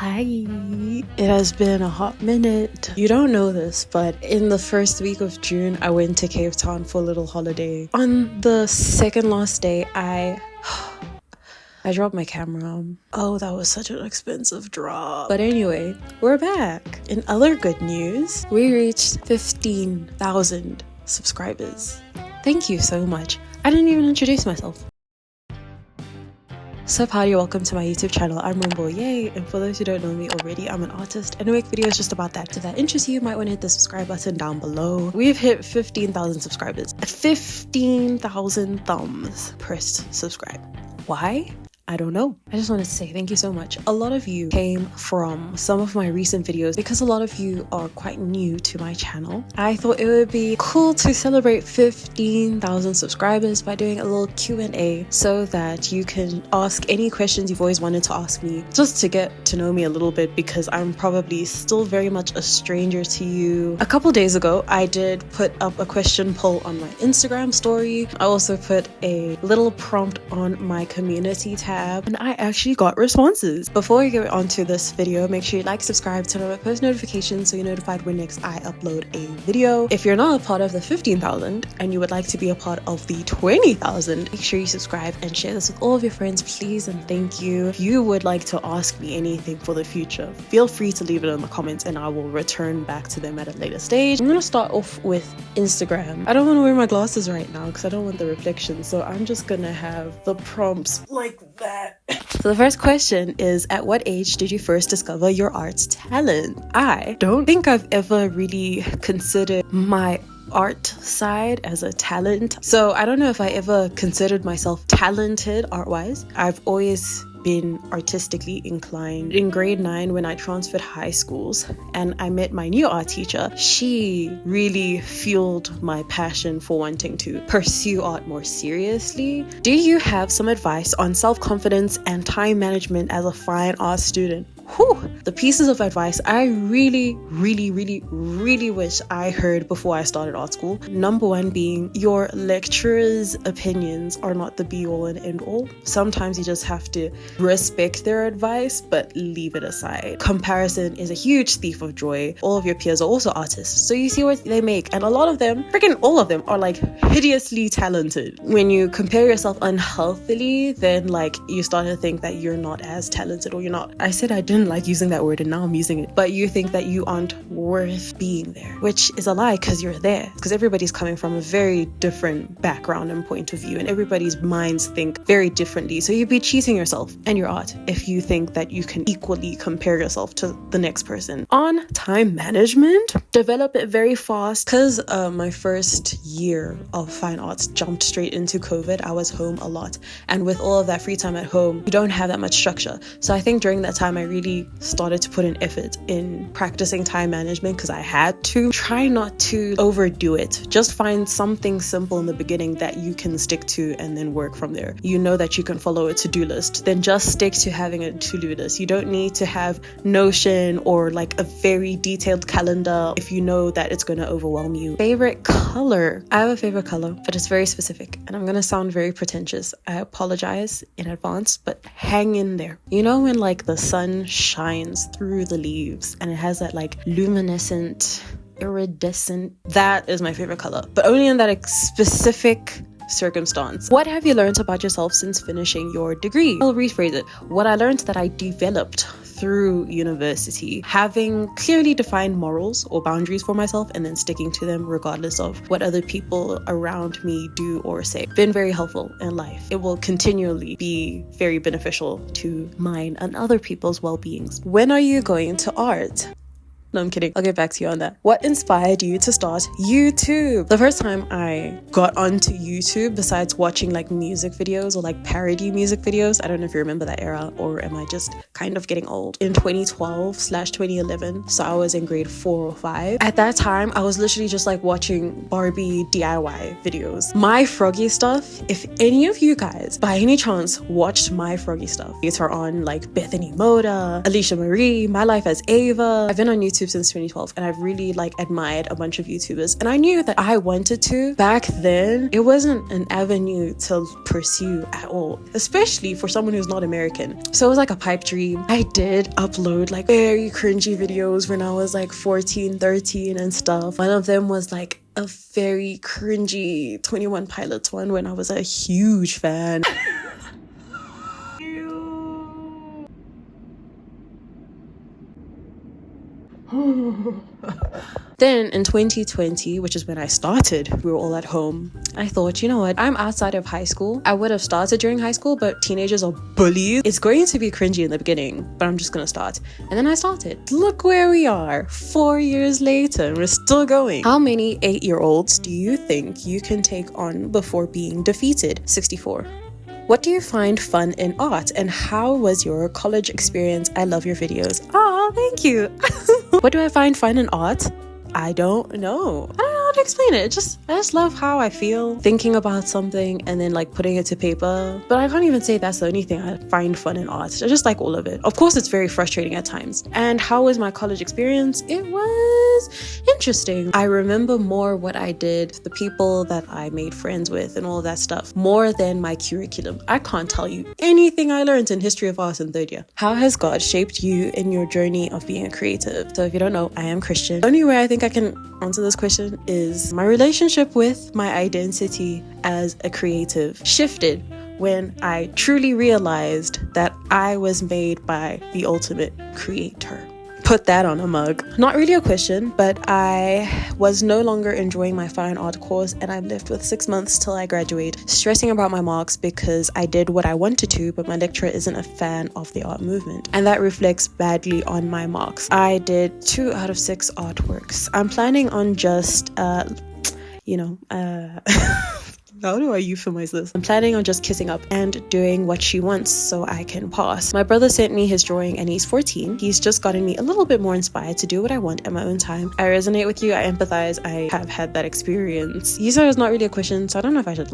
Hi, it has been a hot minute. You don't know this, but in the first week of June, I went to Cape Town for a little holiday. On the second last day, I dropped my camera. Oh, that was such an expensive drop. But anyway, we're back. In other good news, we reached 15,000 subscribers. Thank you so much. I didn't even introduce myself. Sup, howdy, welcome to my YouTube channel. I'm Rumbo, yay! And for those who don't know me already, I'm an artist and I make videos just about that. If that interests you, you might want to hit the subscribe button down below. We've hit 15,000 subscribers. 15,000 thumbs pressed subscribe. Why? I don't know. I just wanted to say thank you so much. A lot of you came from some of my recent videos because a lot of you are quite new to my channel. I thought it would be cool to celebrate 15,000 subscribers by doing a little Q&A so that you can ask any questions you've always wanted to ask me, just to get to know me a little bit, because I'm probably still very much a stranger to you. A couple days ago, I did put up a question poll on my Instagram story. I also put a little prompt on my community tab, and I actually got responses. Before we get on to this video, make sure you like, subscribe, turn on my post notifications so you're notified when next I upload a video. If you're not a part of the 15,000 and you would like to be a part of the 20,000, make sure you subscribe and share this with all of your friends, please, and thank you. If you would like to ask me anything for the future, feel free to leave it in the comments and I will return back to them at a later stage. I'm gonna start off with Instagram. I don't want to wear my glasses right now because I don't want the reflection, so I'm just gonna have the prompts like that. So the first question is, at what age did you first discover your art's talent? I don't think I've ever really considered my art side as a talent. So I don't know if I ever considered myself talented art-wise. I've always been artistically inclined. In grade 9, when I transferred high schools and I met my new art teacher, she really fueled my passion for wanting to pursue art more seriously. Do you have some advice on self-confidence and time management as a fine art student? Whew, the pieces of advice I really wish I heard before I started art school. Number one being, your lecturers' opinions are not the be-all and end-all. Sometimes you just have to respect their advice, but leave it aside. Comparison is a huge thief of joy. All of your peers are also artists, so you see what they make, and a lot of them, freaking all of them, are like hideously talented. When you compare yourself unhealthily, then like you start to think that you're not as talented, or you're not. I said I didn't like using that word and now I'm using it, but you think that you aren't worth being there, which is a lie, because you're there, because everybody's coming from a very different background and point of view, and everybody's minds think very differently. So you'd be cheating yourself and your art if you think that you can equally compare yourself to the next person. On time management, develop it very fast, because my first year of fine arts jumped straight into COVID. I was home a lot, and with all of that free time at home, you don't have that much structure. So I think during that time I really started to put an effort in practicing time management, because I had to. Try not to overdo it. Just find something simple in the beginning that you can stick to and then work from there. You know that you can follow a to-do list, then just stick to having a to-do list. You don't need to have Notion or like a very detailed calendar if you know that it's going to overwhelm you. Favorite color? I have a favorite color, but it's very specific, and I'm going to sound very pretentious. I apologize in advance, but hang in there. You know when like the sun shines through the leaves and it has that like luminescent, iridescent, that is my favorite color, but only in that specific circumstance. What have you learned about yourself since finishing your degree? I'll rephrase it. What I learned that I developed through university, having clearly defined morals or boundaries for myself and then sticking to them regardless of what other people around me do or say. Been very helpful in life. It will continually be very beneficial to mine and other people's well-beings. When are you going to art? No, I'm kidding. I'll get back to you on that. What inspired you to start YouTube? The first time I got onto YouTube, besides watching like music videos or like parody music videos, I don't know if you remember that era, or am I just kind of getting old? In 2012/2011, so I was in grade 4 or 5. At that time, I was literally just like watching Barbie DIY videos. My Froggy stuff, if any of you guys by any chance watched My Froggy stuff, it's her on like Bethany Moda, Alicia Marie, My Life as Ava. I've been on YouTube YouTube since 2012, and I've really like admired a bunch of YouTubers, and I knew that I wanted to. Back then, it wasn't an avenue to pursue at all, especially for someone who's not American. So it was like a pipe dream. I did upload like very cringy videos when I was like 14, 13 and stuff. One of them was like a very cringy 21 Pilots one when I was a huge fan. Then in 2020, which is when I started, we were all at home. I thought, you know what? I'm outside of high school. I would have started during high school, but teenagers are bullies. It's going to be cringy in the beginning, but I'm just going to start. And then I started. Look where we are 4 years later, and we're still going. How many 8-year-olds do you think you can take on before being defeated? 64. What do you find fun in art, and how was your college experience? I love your videos. Oh, thank you. What do I find fun in art? I don't know. I don't know how to explain it. I just love how I feel thinking about something and then like putting it to paper. But I can't even say that's the only thing I find fun in art. I just like all of it. Of course, it's very frustrating at times. And how was my college experience? It was interesting. I remember more what I did, the people that I made friends with and all that stuff, more than my curriculum. I can't tell you anything I learned in history of art in third year. How has God shaped you in your journey of being a creative? So if you don't know, I am Christian. The only way I think I can answer this question is my relationship with my identity as a creative shifted when I truly realized that I was made by the ultimate creator. Put that on a mug. Not really a question, but I was no longer enjoying my fine art course, and I'm left with 6 months till I graduate, stressing about my marks because I did what I wanted to, but my lecturer isn't a fan of the art movement, and that reflects badly on my marks. I did 2 out of 6 artworks. I'm planning on just how do I euphemize this? I'm planning on just kissing up and doing what she wants so I can pass. My brother sent me his drawing and he's 14. He's just gotten me a little bit more inspired to do what I want at my own time. I resonate with you. I empathize. I have had that experience. You said it's not really a question, so I don't know if I should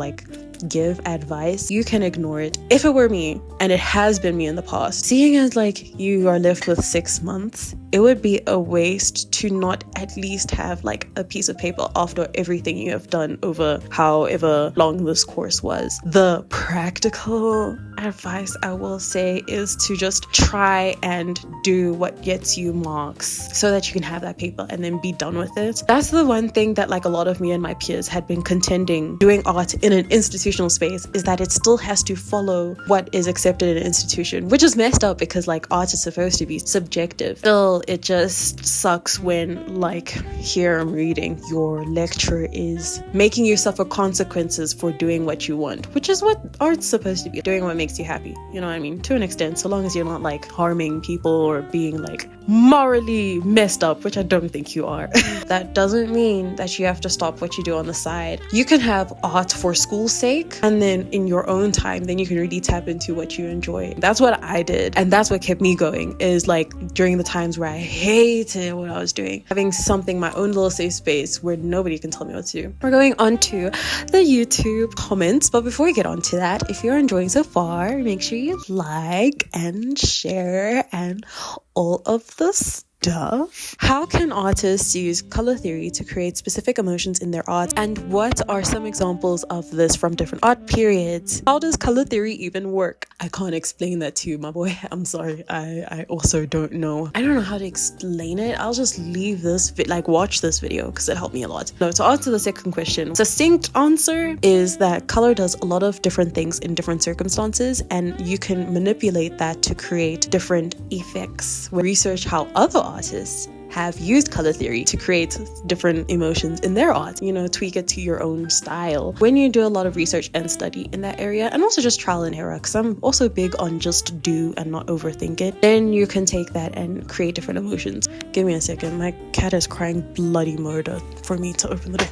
give advice. You can ignore it. If it were me, and it has been me in the past, seeing as you are left with 6 months, it would be a waste to not at least have a piece of paper after everything you have done over however long this course was. The practical advice I will say is to just try and do what gets you marks so that you can have that paper and then be done with it. That's the one thing that a lot of me and my peers had been contending doing art in an institutional space, is that it still has to follow what is accepted in an institution, which is messed up because art is supposed to be subjective. Still, it just sucks when here I'm reading, your lecturer is making you suffer consequences for doing what you want, which is what art's supposed to be, doing what makes you happy. You know what I mean? To an extent, so long as you're not harming people or being morally messed up, which I don't think you are. That doesn't mean that you have to stop what you do on the side. You can have art for school's sake, and then in your own time, then you can really tap into what you enjoy. That's what I did, and that's what kept me going, is during the times where I hated what I was doing, having something, my own little safe space where nobody can tell me what to do. We're going on to the YouTube comments, but before we get on to that, if you're enjoying so far, make sure you like and share and all of the stuff. How can artists use color theory to create specific emotions in their art, and what are some examples of this from different art periods? How does color theory even work? I can't explain that to you, my boy. I'm sorry. I also don't know. I don't know how to explain it. I'll just leave this watch this video because it helped me a lot. No, to answer the second question, succinct answer is that color does a lot of different things in different circumstances, and you can manipulate that to create different effects. Research how other artists have used color theory to create different emotions in their art, tweak it to your own style. When you do a lot of research and study in that area, and also just trial and error, because I'm also big on just do and not overthink it, then you can take that and create different emotions. Give me a second, my cat is crying bloody murder for me to open the door.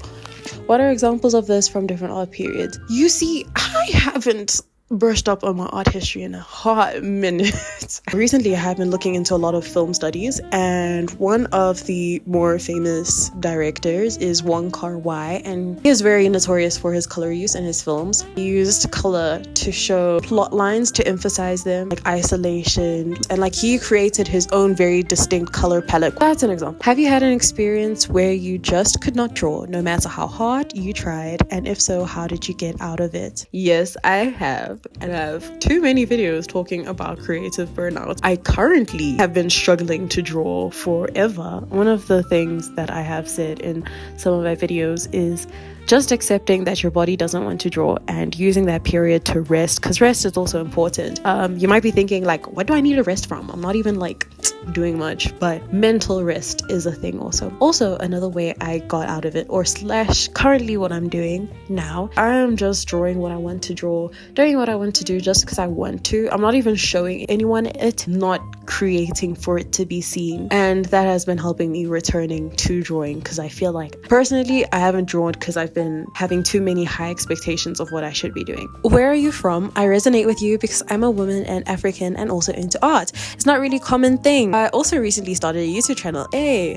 What are examples of this from different art periods? You see, I haven't brushed up on my art history in a hot minute. Recently, I have been looking into a lot of film studies, and one of the more famous directors is Wong Kar-wai, and he is very notorious for his color use in his films. He used color to show plot lines, to emphasize them, like isolation, and like he created his own very distinct color palette. That's an example. Have you had an experience where you just could not draw, no matter how hard you tried? And if so, how did you get out of it? Yes, I have. And I have too many videos talking about creative burnout. I currently have been struggling to draw forever. One of the things that I have said in some of my videos is just accepting that your body doesn't want to draw and using that period to rest, because rest is also important. You might be thinking like, what do I need to rest from? I'm not even like doing much, but mental rest is a thing also another way I got out of it, or slash currently what I'm doing now, I am just drawing what I want to draw, doing what I want to do just because I want to. I'm not even showing anyone it, not creating for it to be seen, and that has been helping me returning to drawing, because I feel like personally I haven't drawn because I've been having too many high expectations of what I should be doing. Where are you from? I resonate with you because I'm a woman and African and also into art. It's not really a common thing. I also recently started a YouTube channel.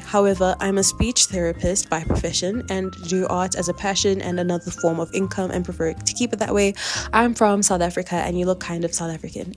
However, I'm a speech therapist by profession and do art as a passion and another form of income, and prefer to keep it that way. I'm from South Africa and you look kind of South African.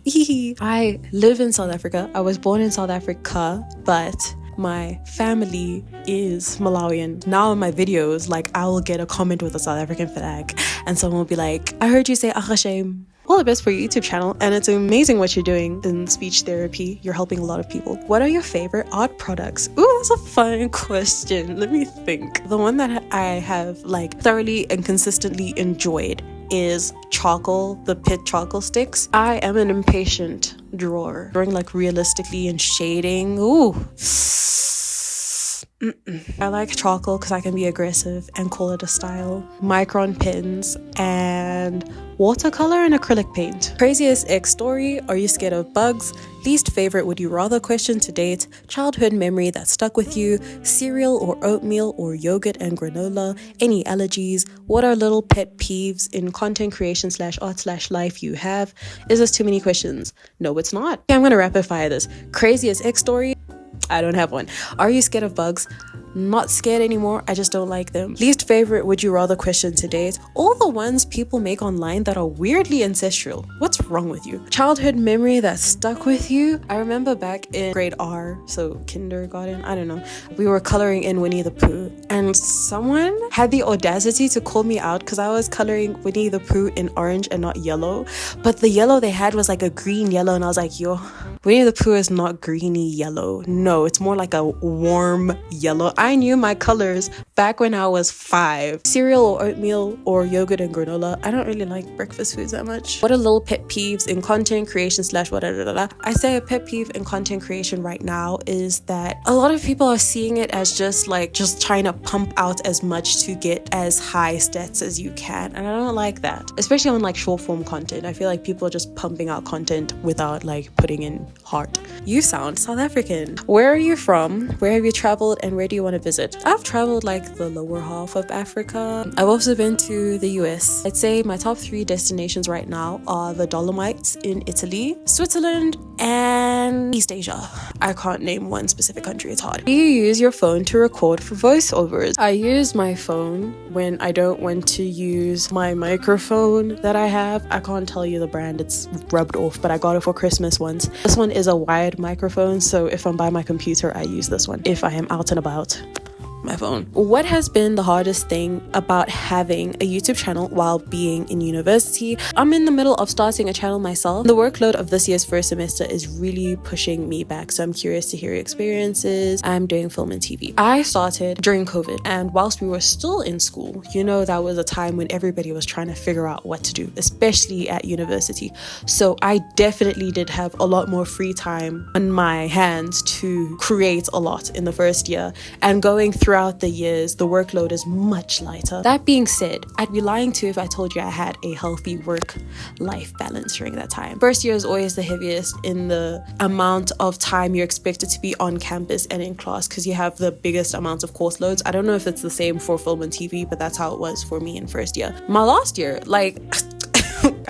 I live in South Africa. I was born in South Africa, but my family is Malawian. Now in my videos, like I will get a comment with a South African flag and someone will be like, I heard you say Achashame. All the best for your YouTube channel, and it's amazing what you're doing in speech therapy. You're helping a lot of people. What are your favorite art products? Ooh, that's a fun question. Let me think. The one that I have like thoroughly and consistently enjoyed is charcoal, the pit charcoal sticks. I am an impatient drawer, drawing like realistically and shading. Ooh. I like charcoal because I can be aggressive and call it a style. Micron pens and watercolor and acrylic paint. Craziest ex story? Are you scared of bugs? Least favorite would you rather question to date? Childhood memory that stuck with you? Cereal or oatmeal or yogurt and granola? Any allergies? What are little pet peeves in content creation /art/life you have? Is this too many questions? No, it's not. Okay, I'm gonna rapid fire this. Craziest ex story? I don't have one. Are you scared of bugs? Not scared anymore, I just don't like them. Least favorite would you rather question to date? All the ones people make online that are weirdly ancestral. What's wrong with you? Childhood memory that stuck with you? I remember back in grade R, so kindergarten, I don't know, we were coloring in Winnie the Pooh, and someone had the audacity to call me out because I was coloring Winnie the Pooh in orange and not yellow, but the yellow they had was like a green yellow, and I was like, yo, Winnie the Pooh is not greeny yellow. No, it's more like a warm yellow. I knew my colors back when I was 5. Cereal or oatmeal or yogurt and granola. I don't really like breakfast foods that much. What are little pet peeves in content creation /whatever? I say a pet peeve in content creation right now is that a lot of people are seeing it as just trying to pump out as much to get as high stats as you can, and I don't like that, especially on like short form content. I feel like people are just pumping out content without like putting in heart. You sound South African. Where are you from? Where have you traveled and where do you want to visit? I've traveled like the lower half of Africa. I've also been to the US. I'd say my top 3 destinations right now are the Dolomites in Italy, Switzerland, and East Asia. I can't name one specific country, it's hard. Do you use your phone to record for voiceovers? I use my phone when I don't want to use my microphone that I have. I can't tell you the brand, it's rubbed off, but I got it for Christmas once. This one is a wired microphone, so if I'm by my computer, I use this one. If I am out and about, my phone. What has been the hardest thing about having a YouTube channel while being in university? I'm in the middle of starting a channel myself. The workload of this year's first semester is really pushing me back, so I'm curious to hear your experiences. I'm doing film and TV. I started during COVID, and whilst we were still in school, you know, that was a time when everybody was trying to figure out what to do, especially at university. So I definitely did have a lot more free time on my hands to create a lot in the first year, and going throughout the years, the workload is much lighter. That being said, I'd be lying to you if I told you I had a healthy work-life balance during that time. First year is always the heaviest in the amount of time you're expected to be on campus and in class, because you have the biggest amounts of course loads. I don't know if it's the same for film and TV, but that's how it was for me in first year. My last year, like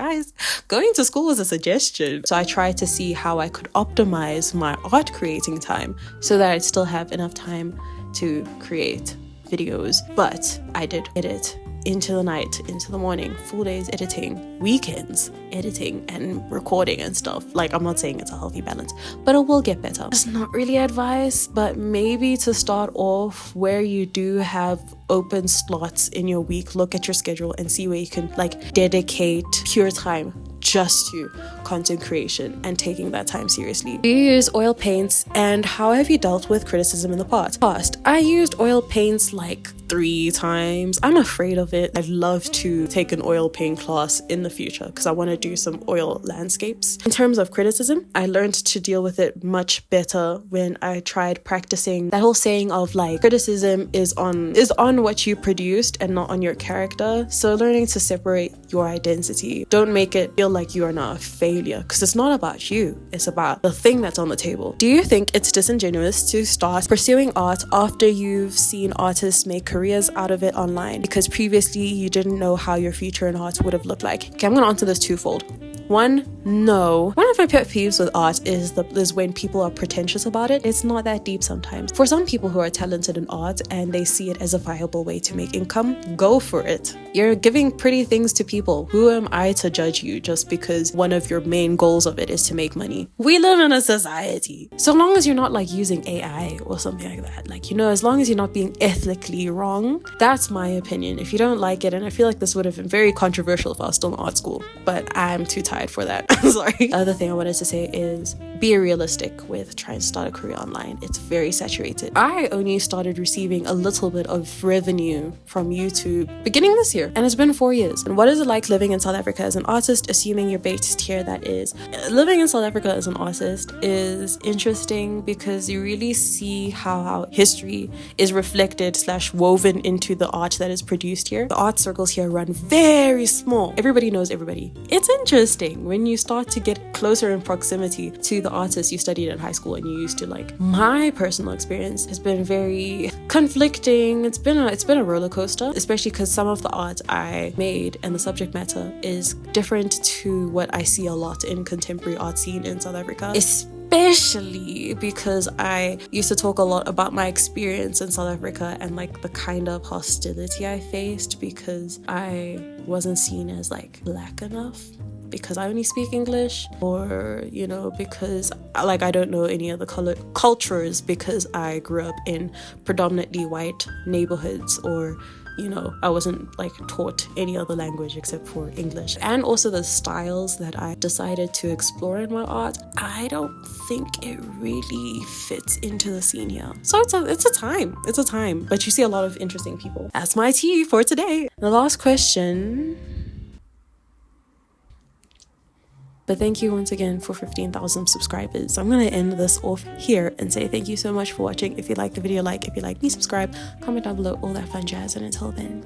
guys, going to school was a suggestion. So I tried to see how I could optimize my art creating time so that I'd still have enough time to create videos. But I did edit into the night, into the morning, full days editing, weekends editing and recording and stuff. Like, I'm not saying it's a healthy balance, but it will get better. It's not really advice, but maybe to start off where you do have open slots in your week, look at your schedule and see where you can like dedicate pure time just to content creation and taking that time seriously. Do you use oil paints, and how have you dealt with criticism in the past? I used oil paints like 3 times. I'm afraid of it. I'd love to take an oil paint class in the future because I want to do some oil landscapes. In terms of criticism, I learned to deal with it much better when I tried practicing that whole saying of like, criticism is on what you produced and not on your character. So learning to separate your identity. Don't make it feel like you are not a failure, because it's not about you, it's about the thing that's on the table. Do you think it's disingenuous to start pursuing art after you've seen artists make careers out of it online because previously you didn't know how your future in art would have looked like? Okay, I'm gonna answer this twofold. One, no. One of my pet peeves with art is when people are pretentious about it. It's not that deep sometimes. For some people who are talented in art and they see it as a viable way to make income, go for it. You're giving pretty things to people. Who am I to judge you just because one of your main goals of it is to make money? We live in a society. So long as you're not like using AI or something like that, like, you know, as long as you're not being ethically wrong, that's my opinion. If you don't like it, and I feel like this would have been very controversial if I was still in art school, but I'm too tired for that. Sorry. The other thing I wanted to say is be realistic with trying to start a career online. It's very saturated. I only started receiving a little bit of revenue from YouTube beginning this year, and it's been 4 years. And what is it like living in South Africa as an artist, assuming your base tier that is? Living in South Africa as an artist is interesting because you really see how history is reflected / woven into the art that is produced here. The art circles here run very small. Everybody knows everybody. It's interesting when you start to get closer in proximity to the artists you studied in high school and you used to like. My personal experience has been very conflicting. It's been a roller coaster, especially because some of the art I made and the subject matter is different to what I see a lot in contemporary art scene in South Africa, especially because I used to talk a lot about my experience in South Africa and like the kind of hostility I faced because I wasn't seen as like black enough because I only speak English, or, you know, because like I don't know any other cultures because I grew up in predominantly white neighborhoods, or, you know, I wasn't like taught any other language except for English. And also the styles that I decided to explore in my art, I don't think it really fits into the scene here. So it's a time, but you see a lot of interesting people. That's my tea for today. The last question. But thank you once again for 15,000 subscribers. I'm going to end this off here and say thank you so much for watching. If you like the video, like. If you like me, subscribe, comment down below, all that fun jazz. And until then.